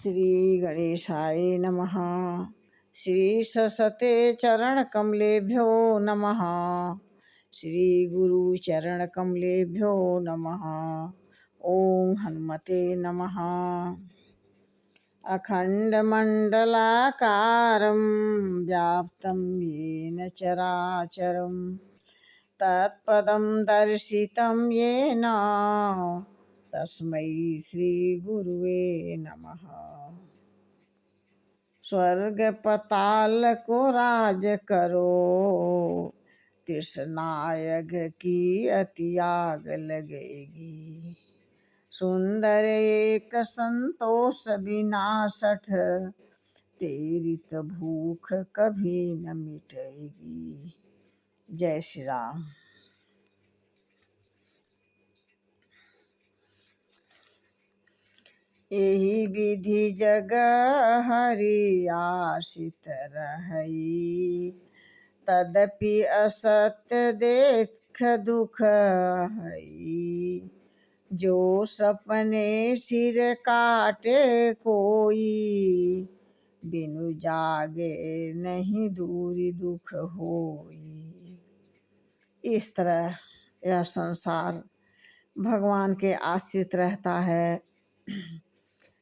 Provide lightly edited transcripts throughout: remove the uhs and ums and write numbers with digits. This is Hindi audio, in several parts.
श्री गणेशाय नमः। श्री सरस्वते चरण कमलेभ्यो नमः। श्री गुरु चरण कमलेभ्यो नमः। ओम हनुमते नमः। अखंडमंडलाकारं व्याप्तं येन चराचरं तत्पदं दर्शितं येन तस्मै श्री गुरुवे नमः। स्वर्ग पताल को राज करो, तृष्णायग की अति आग लगेगी। सुंदर एक संतोष विनाशठ, तेरी तो भूख कभी न मिटेगी। जय श्री राम। यही विधि जग हरि आशित रहई, तदपि असत्य देख दुख हई। जो सपने सिर काटे कोई, बिनु जागे नहीं दूरी दुख होई। इस तरह यह संसार भगवान के आश्रित रहता है।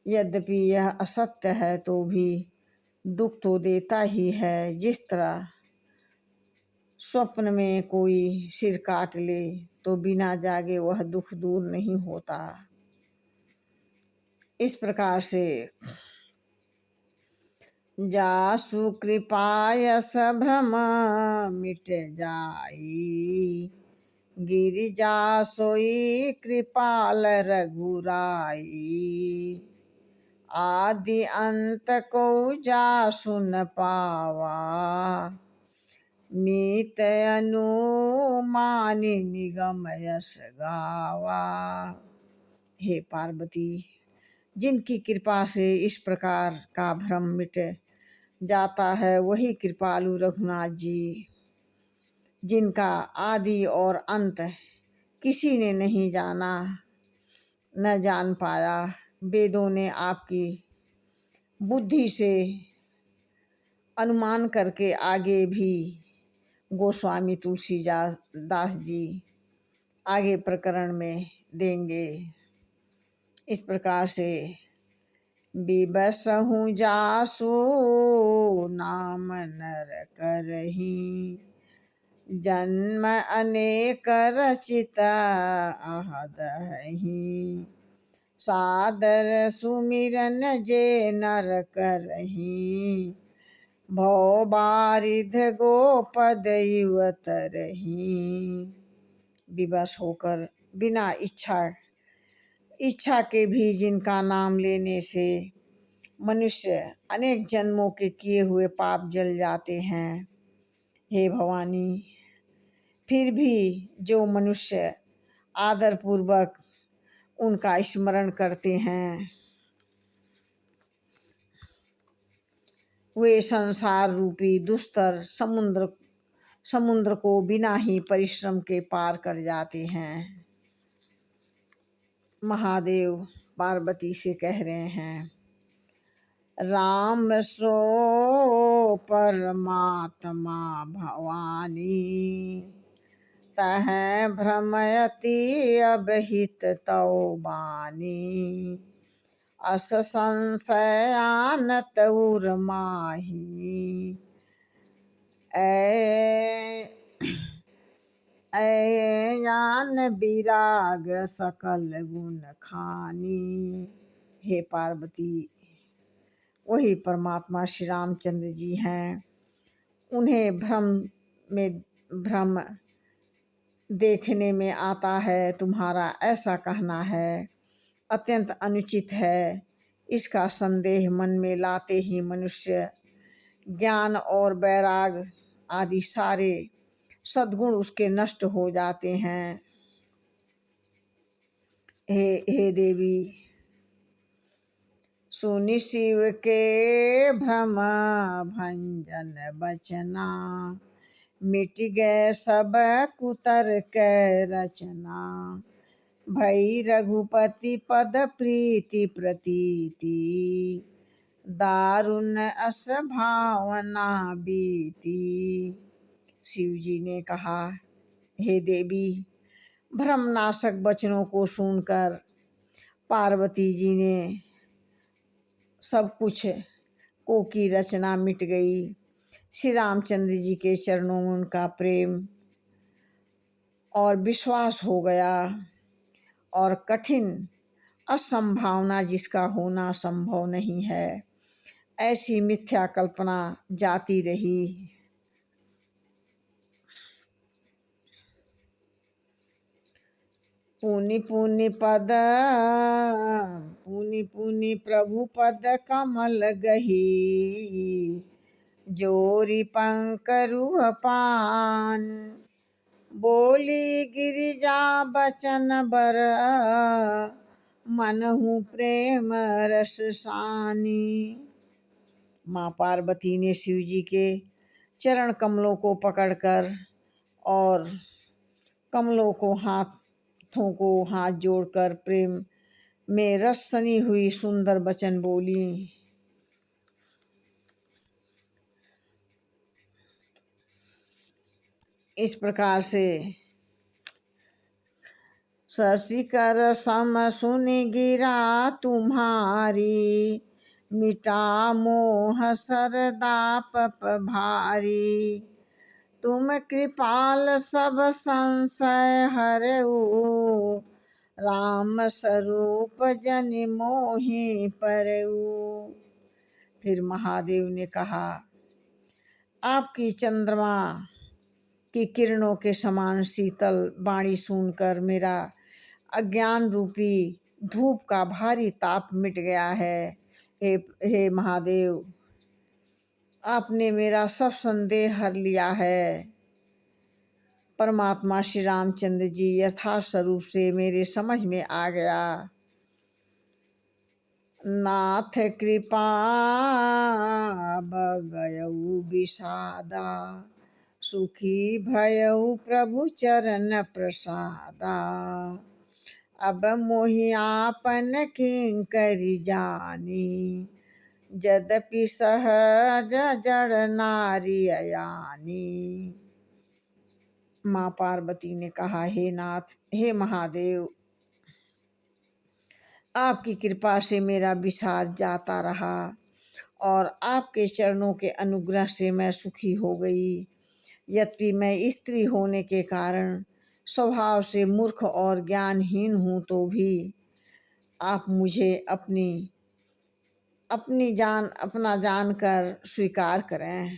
यद्यपि यह असत्य है तो भी दुख तो देता ही है। जिस तरह स्वप्न में कोई सिर काट ले तो बिना जागे वह दुख दूर नहीं होता। इस प्रकार से जासु कृपायस भ्रम मिट जाई, गिरिजा सोई कृपाल रघुराई। आदि अंत को जासु न पावा, मीत अनुमान निगम यश गावा। हे पार्वती, जिनकी कृपा से इस प्रकार का भ्रम मिट जाता है वही कृपालु रघुनाथ जी, जिनका आदि और अंत किसी ने नहीं जाना न जान पाया। वेदों ने आपकी बुद्धि से अनुमान करके आगे भी गोस्वामी तुलसीदास जी आगे प्रकरण में देंगे। इस प्रकार से विबसहु जासु नाम नर करही, जन्म अनेक रचित आहदहि। सादर सुमिरन जे नर करही, भव बारिध गोपद युवतरही। विवश होकर बिना इच्छा के भी जिनका नाम लेने से मनुष्य अनेक जन्मों के किए हुए पाप जल जाते हैं। हे भवानी, फिर भी जो मनुष्य आदर पूर्वक उनका स्मरण करते हैं वे संसार रूपी दुस्तर समुद्र को बिना ही परिश्रम के पार कर जाते हैं। महादेव पार्वती से कह रहे हैं, राम सो परमात्मा भवानी, तह भ्रमयति अबहित तौ बानी। अस संशयानत उर माही, यान विराग सकल गुण खानी। हे पार्वती, वही परमात्मा श्री रामचंद्र जी हैं। उन्हें भ्रम देखने में आता है। तुम्हारा ऐसा कहना है अत्यंत अनुचित है। इसका संदेह मन में लाते ही मनुष्य ज्ञान और वैराग आदि सारे सद्गुण उसके नष्ट हो जाते हैं। हे देवी, सुनि शिव के भ्रम भंजन बचना, मिट गए सब कुतर के रचना। भई रघुपति पद प्रीति प्रतीति, दारुण अस भावना बीती। शिव जी ने कहा, हे देवी, भ्रमनाशक वचनों को सुनकर पार्वती जी ने सब कुछ को की रचना मिट गई। श्री रामचंद्र जी के चरणों में उनका प्रेम और विश्वास हो गया और कठिन असंभावना जिसका होना संभव नहीं है, ऐसी मिथ्या कल्पना जाती रही। पुनि पुनि पद पुनि पुनि प्रभु पद कमल गही, जोरी पंकरुह पान, बोली गिरिजा बचन बर, मनहु प्रेम रस सानी। माँ पार्वती ने शिव जी के चरण कमलों को पकड़कर और कमलों को हाथों को हाथ जोड़कर प्रेम में रस सनी हुई सुंदर वचन बोली। इस प्रकार से शशिकर सम सुनि गिरा तुम्हारी, मिटा मोह सरदा पप भारी, तुम कृपाल सब संशय हरऊ, राम स्वरूप जन मोहि परऊ। फिर महादेव ने कहा, आपकी चंद्रमा की किरणों के समान शीतल वाणी सुनकर मेरा अज्ञान रूपी धूप का भारी ताप मिट गया है। हे महादेव, आपने मेरा सब संदेह हर लिया है। परमात्मा श्री रामचंद्र जी यथार्थ स्वरूप से मेरे समझ में आ गया। नाथ कृपा बगयऊ विषादा, सुखी भयऊ प्रभु चरण प्रसादा, अब मोहि आपन किंकरि जानी, यद्यपि सहज जड़ नारी अयानी। माँ पार्वती ने कहा, हे नाथ, हे महादेव, आपकी कृपा से मेरा विषाद जाता रहा और आपके चरणों के अनुग्रह से मैं सुखी हो गई। यद्यपि मैं स्त्री होने के कारण स्वभाव से मूर्ख और ज्ञानहीन हूँ, तो भी आप मुझे अपना जानकर स्वीकार करें।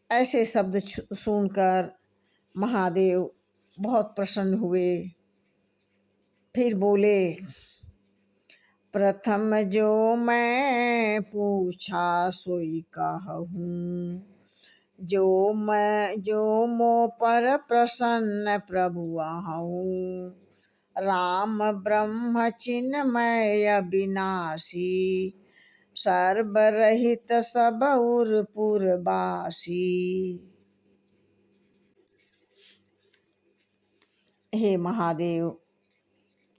ऐसे शब्द सुनकर महादेव बहुत प्रसन्न हुए। फिर बोले, प्रथम जो मैं पूछा सोई कहूँ, जो मो पर प्रसन्न प्रभु आहूँ, राम ब्रह्म चिन्मय अविनाशी, सर्वरहित सब उर पुरवासी। हे महादेव,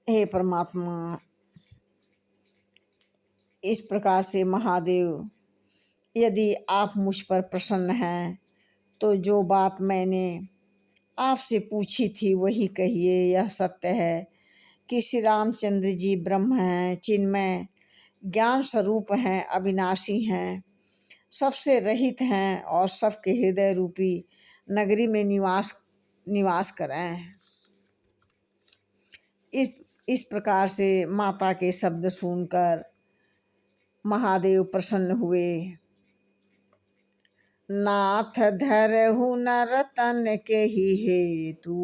हे परमात्मा, इस प्रकार से महादेव, यदि आप मुझ पर प्रसन्न हैं तो जो बात मैंने आपसे पूछी थी वही कहिए। यह सत्य है कि श्री रामचंद्र जी ब्रह्म हैं, चिन्मय ज्ञान स्वरूप हैं, अविनाशी हैं, सबसे रहित हैं और सबके हृदय रूपी नगरी में निवास करें। इस प्रकार से माता के शब्द सुनकर महादेव प्रसन्न हुए। नाथ धरहु नर तन के ही हेतु,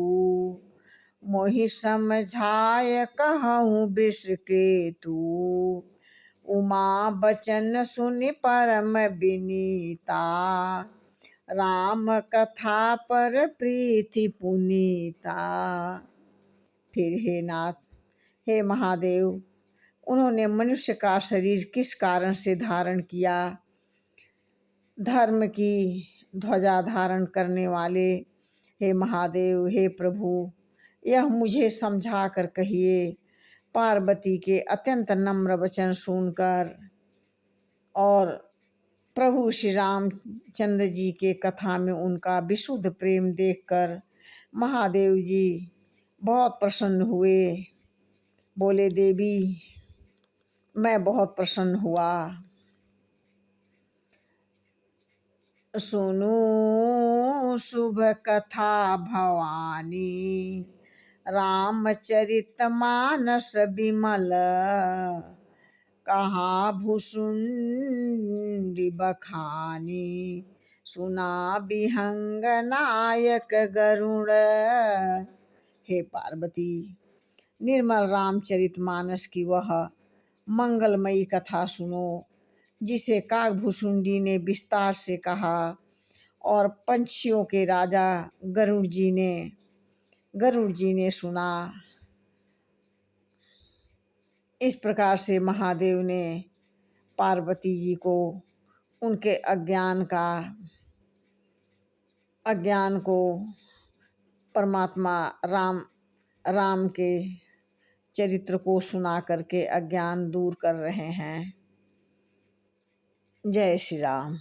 मोहि समझाय कहूँ वृष केतु, उमा बचन सुनि परम विनीता, राम कथा पर प्रीति पुनीता। फिर हे नाथ, हे महादेव, उन्होंने मनुष्य का शरीर किस कारण से धारण किया? धर्म की ध्वजा धारण करने वाले हे महादेव, हे प्रभु, यह मुझे समझा कर कहिए। पार्वती के अत्यंत नम्र वचन सुनकर और प्रभु श्री रामचंद्र जी के कथा में उनका विशुद्ध प्रेम देखकर महादेव जी बहुत प्रसन्न हुए। बोले, देवी मैं बहुत प्रसन्न हुआ। सुनो शुभ कथा भवानी, रामचरितमानस विमल, कहाँ भुसुंडी बखानी, सुना विहंग नायक गरुड़। हे पार्वती, निर्मल रामचरितमानस की वह मंगलमयी कथा सुनो जिसे काकभुसुंडी ने विस्तार से कहा और पंछियों के राजा गरुड़ जी ने सुना। इस प्रकार से महादेव ने पार्वती जी को उनके अज्ञान को परमात्मा राम के चरित्र को सुना करके अज्ञान दूर कर रहे हैं। जय श्री राम।